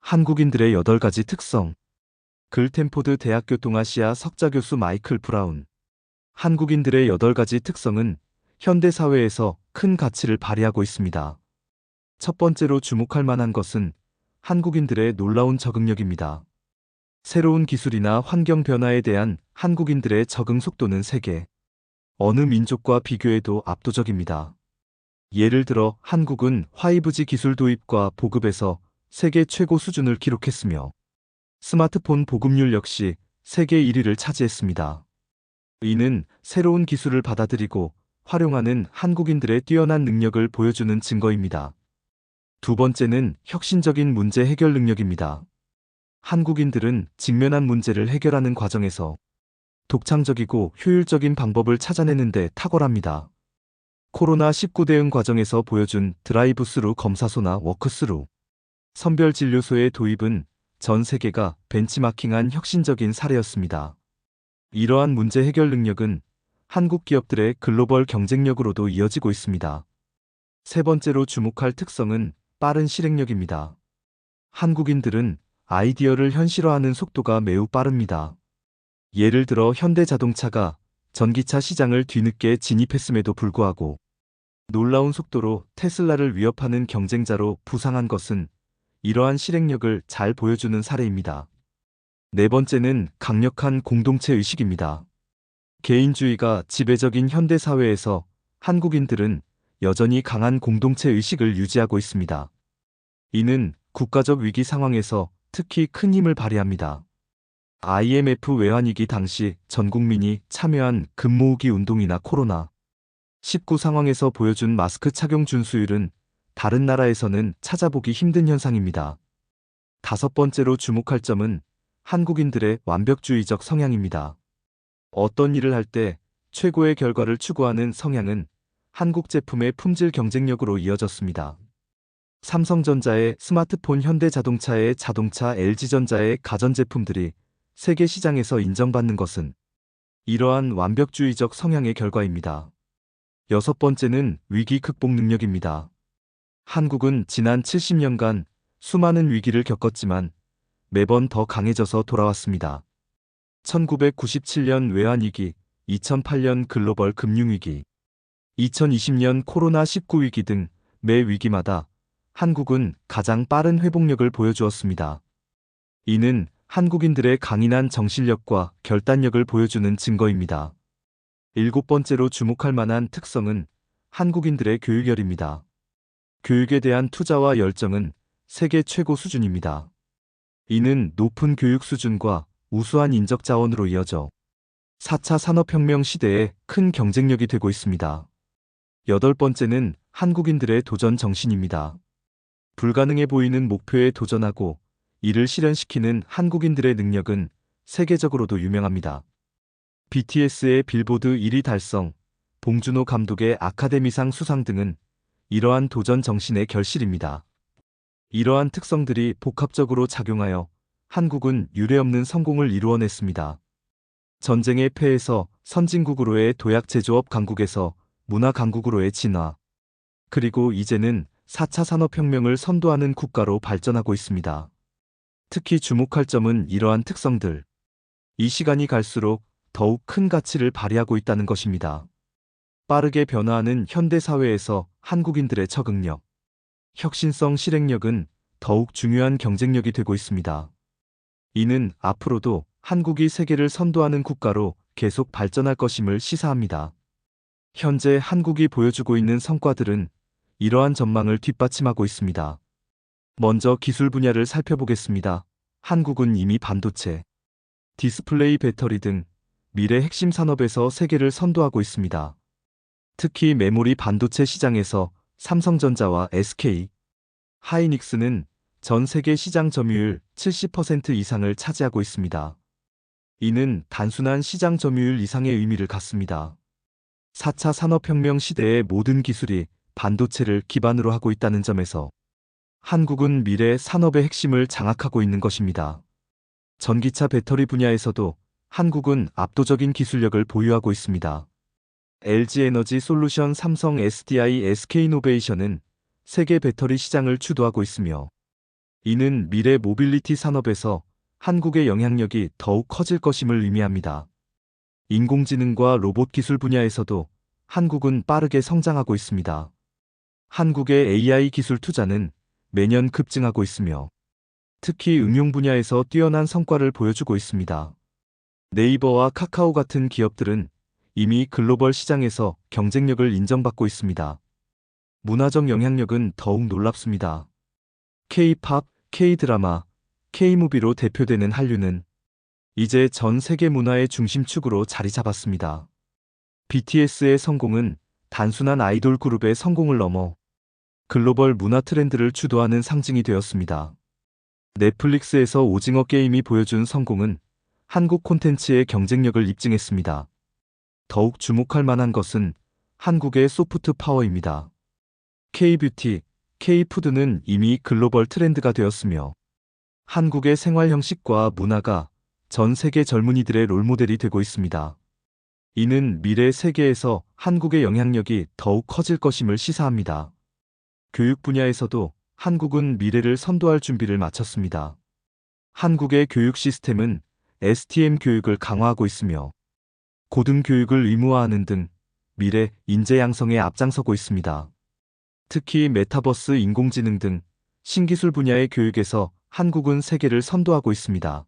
한국인들의 8가지 특성. 글탠포드 대학교 동아시아 석좌 교수 마이클 브라운. 한국인들의 8가지 특성은 현대 사회에서 큰 가치를 발휘하고 있습니다. 첫 번째로 주목할 만한 것은 한국인들의 놀라운 적응력입니다. 새로운 기술이나 환경 변화에 대한 한국인들의 적응 속도는 세계 어느 민족과 비교해도 압도적입니다. 예를 들어 한국은 5G 기술 도입과 보급에서 세계 최고 수준을 기록했으며 스마트폰 보급률 역시 세계 1위를 차지했습니다. 이는 새로운 기술을 받아들이고 활용하는 한국인들의 뛰어난 능력을 보여주는 증거입니다. 두 번째는 혁신적인 문제 해결 능력입니다. 한국인들은 직면한 문제를 해결하는 과정에서 독창적이고 효율적인 방법을 찾아내는 데 탁월합니다. 코로나19 대응 과정에서 보여준 드라이브스루 검사소나 워크스루 선별진료소의 도입은 전 세계가 벤치마킹한 혁신적인 사례였습니다. 이러한 문제 해결 능력은 한국 기업들의 글로벌 경쟁력으로도 이어지고 있습니다. 세 번째로 주목할 특성은 빠른 실행력입니다. 한국인들은 아이디어를 현실화하는 속도가 매우 빠릅니다. 예를 들어 현대자동차가 전기차 시장을 뒤늦게 진입했음에도 불구하고 놀라운 속도로 테슬라를 위협하는 경쟁자로 부상한 것은 이러한 실행력을 잘 보여주는 사례입니다. 네 번째는 강력한 공동체 의식입니다. 개인주의가 지배적인 현대 사회에서 한국인들은 여전히 강한 공동체 의식을 유지하고 있습니다. 이는 국가적 위기 상황에서 특히 큰 힘을 발휘합니다. IMF 외환위기 당시 전 국민이 참여한 금모으기 운동이나 코로나19 상황에서 보여준 마스크 착용 준수율은 다른 나라에서는 찾아보기 힘든 현상입니다. 다섯 번째로 주목할 점은 한국인들의 완벽주의적 성향입니다. 어떤 일을 할 때 최고의 결과를 추구하는 성향은 한국 제품의 품질 경쟁력으로 이어졌습니다. 삼성전자의 스마트폰, 현대자동차의 자동차, LG전자의 가전제품들이 세계 시장에서 인정받는 것은 이러한 완벽주의적 성향의 결과입니다. 여섯 번째는 위기 극복 능력입니다. 한국은 지난 70년간 수많은 위기를 겪었지만 매번 더 강해져서 돌아왔습니다. 1997년 외환위기, 2008년 글로벌 금융위기, 2020년 코로나19 위기 등 매 위기마다 한국은 가장 빠른 회복력을 보여주었습니다. 이는 한국인들의 강인한 정신력과 결단력을 보여주는 증거입니다. 일곱 번째로 주목할 만한 특성은 한국인들의 교육열입니다. 교육에 대한 투자와 열정은 세계 최고 수준입니다. 이는 높은 교육 수준과 우수한 인적 자원으로 이어져 4차 산업혁명 시대에 큰 경쟁력이 되고 있습니다. 여덟 번째는 한국인들의 도전 정신입니다. 불가능해 보이는 목표에 도전하고 이를 실현시키는 한국인들의 능력은 세계적으로도 유명합니다. BTS의 빌보드 1위 달성, 봉준호 감독의 아카데미상 수상 등은 이러한 도전 정신의 결실입니다. 이러한 특성들이 복합적으로 작용하여 한국은 유례없는 성공을 이루어냈습니다. 전쟁의 패에서 선진국으로의 도약 제조업 강국에서 문화 강국으로의 진화, 그리고 이제는 4차 산업혁명을 선도하는 국가로 발전하고 있습니다. 특히 주목할 점은 이러한 특성들, 이 시간이 갈수록 더욱 큰 가치를 발휘하고 있다는 것입니다. 빠르게 변화하는 현대 사회에서 한국인들의 적응력, 혁신성 실행력은 더욱 중요한 경쟁력이 되고 있습니다. 이는 앞으로도 한국이 세계를 선도하는 국가로 계속 발전할 것임을 시사합니다. 현재 한국이 보여주고 있는 성과들은 이러한 전망을 뒷받침하고 있습니다. 먼저 기술 분야를 살펴보겠습니다. 한국은 이미 반도체, 디스플레이, 배터리 등 미래 핵심 산업에서 세계를 선도하고 있습니다. 특히 메모리 반도체 시장에서 삼성전자와 SK 하이닉스는 전 세계 시장 점유율 70% 이상을 차지하고 있습니다. 이는 단순한 시장 점유율 이상의 의미를 갖습니다. 4차 산업혁명 시대의 모든 기술이 반도체를 기반으로 하고 있다는 점에서 한국은 미래 산업의 핵심을 장악하고 있는 것입니다. 전기차 배터리 분야에서도 한국은 압도적인 기술력을 보유하고 있습니다. LG에너지 솔루션, 삼성 SDI, SK이노베이션은 세계 배터리 시장을 주도하고 있으며 이는 미래 모빌리티 산업에서 한국의 영향력이 더욱 커질 것임을 의미합니다. 인공지능과 로봇 기술 분야에서도 한국은 빠르게 성장하고 있습니다. 한국의 AI 기술 투자는 매년 급증하고 있으며 특히 응용 분야에서 뛰어난 성과를 보여주고 있습니다. 네이버와 카카오 같은 기업들은 이미 글로벌 시장에서 경쟁력을 인정받고 있습니다. 문화적 영향력은 더욱 놀랍습니다. K-팝, K-드라마, K-무비로 대표되는 한류는 이제 전 세계 문화의 중심축으로 자리 잡았습니다. BTS의 성공은 단순한 아이돌 그룹의 성공을 넘어 글로벌 문화 트렌드를 주도하는 상징이 되었습니다. 넷플릭스에서 오징어 게임이 보여준 성공은 한국 콘텐츠의 경쟁력을 입증했습니다. 더욱 주목할 만한 것은 한국의 소프트 파워입니다. K-뷰티, K-푸드는 이미 글로벌 트렌드가 되었으며 한국의 생활 형식과 문화가 전 세계 젊은이들의 롤모델이 되고 있습니다. 이는 미래 세계에서 한국의 영향력이 더욱 커질 것임을 시사합니다. 교육 분야에서도 한국은 미래를 선도할 준비를 마쳤습니다. 한국의 교육 시스템은 STM 교육을 강화하고 있으며 고등교육을 의무화하는 등 미래 인재 양성에 앞장서고 있습니다. 특히 메타버스, 인공지능 등 신기술 분야의 교육에서 한국은 세계를 선도하고 있습니다.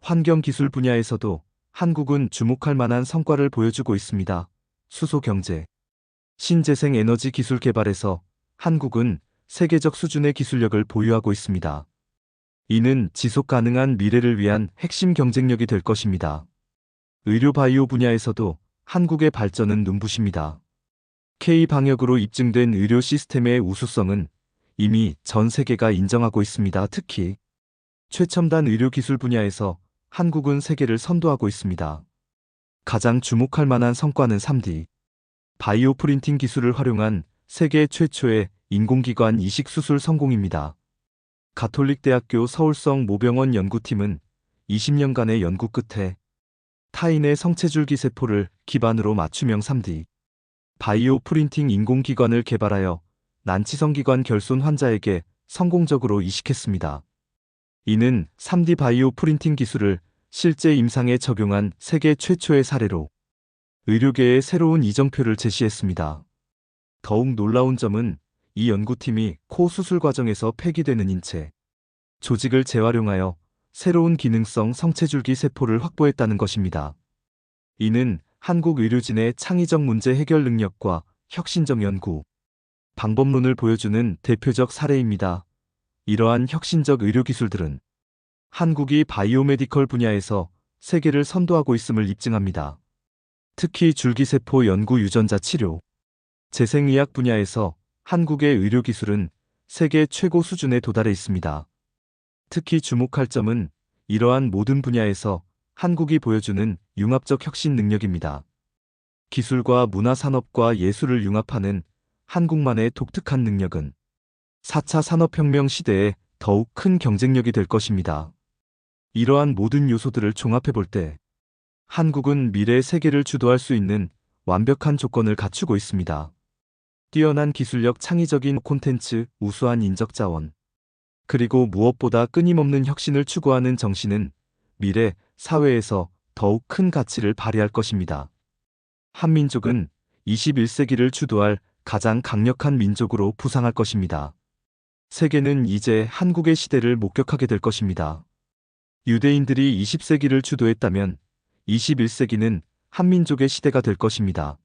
환경기술 분야에서도 한국은 주목할 만한 성과를 보여주고 있습니다. 수소경제, 신재생 에너지 기술 개발에서 한국은 세계적 수준의 기술력을 보유하고 있습니다. 이는 지속 가능한 미래를 위한 핵심 경쟁력이 될 것입니다. 의료 바이오 분야에서도 한국의 발전은 눈부십니다. K-방역으로 입증된 의료 시스템의 우수성은 이미 전 세계가 인정하고 있습니다. 특히 최첨단 의료 기술 분야에서 한국은 세계를 선도하고 있습니다. 가장 주목할 만한 성과는 3D 바이오 프린팅 기술을 활용한 세계 최초의 인공기관 이식 수술 성공입니다. 가톨릭대학교 서울성 모병원 연구팀은 20년간의 연구 끝에 타인의 성체줄기 세포를 기반으로 맞춤형 3D 바이오 프린팅 인공기관을 개발하여 난치성기관 결손 환자에게 성공적으로 이식했습니다. 이는 3D 바이오 프린팅 기술을 실제 임상에 적용한 세계 최초의 사례로 의료계의 새로운 이정표를 제시했습니다. 더욱 놀라운 점은 이 연구팀이 코 수술 과정에서 폐기되는 인체, 조직을 재활용하여 새로운 기능성 성체줄기 세포를 확보했다는 것입니다. 이는 한국 의료진의 창의적 문제 해결 능력과 혁신적 연구, 방법론을 보여주는 대표적 사례입니다. 이러한 혁신적 의료기술들은 한국이 바이오메디컬 분야에서 세계를 선도하고 있음을 입증합니다. 특히 줄기세포 연구 유전자 치료, 재생의학 분야에서 한국의 의료기술은 세계 최고 수준에 도달해 있습니다. 특히 주목할 점은 이러한 모든 분야에서 한국이 보여주는 융합적 혁신 능력입니다. 기술과 문화산업과 예술을 융합하는 한국만의 독특한 능력은 4차 산업혁명 시대에 더욱 큰 경쟁력이 될 것입니다. 이러한 모든 요소들을 종합해 볼 때 한국은 미래 세계를 주도할 수 있는 완벽한 조건을 갖추고 있습니다. 뛰어난 기술력, 창의적인 콘텐츠, 우수한 인적자원, 그리고 무엇보다 끊임없는 혁신을 추구하는 정신은 미래 사회에서 더욱 큰 가치를 발휘할 것입니다. 한민족은 21세기를 주도할 가장 강력한 민족으로 부상할 것입니다. 세계는 이제 한국의 시대를 목격하게 될 것입니다. 유대인들이 20세기를 주도했다면 21세기는 한민족의 시대가 될 것입니다.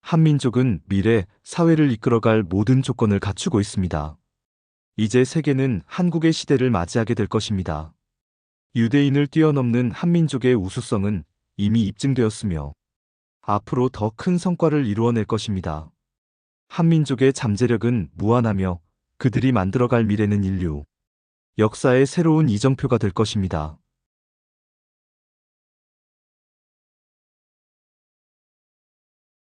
한민족은 미래 사회를 이끌어갈 모든 조건을 갖추고 있습니다. 이제 세계는 한국의 시대를 맞이하게 될 것입니다. 유대인을 뛰어넘는 한민족의 우수성은 이미 입증되었으며 앞으로 더 큰 성과를 이루어낼 것입니다. 한민족의 잠재력은 무한하며 그들이 만들어갈 미래는 인류 역사의 새로운 이정표가 될 것입니다.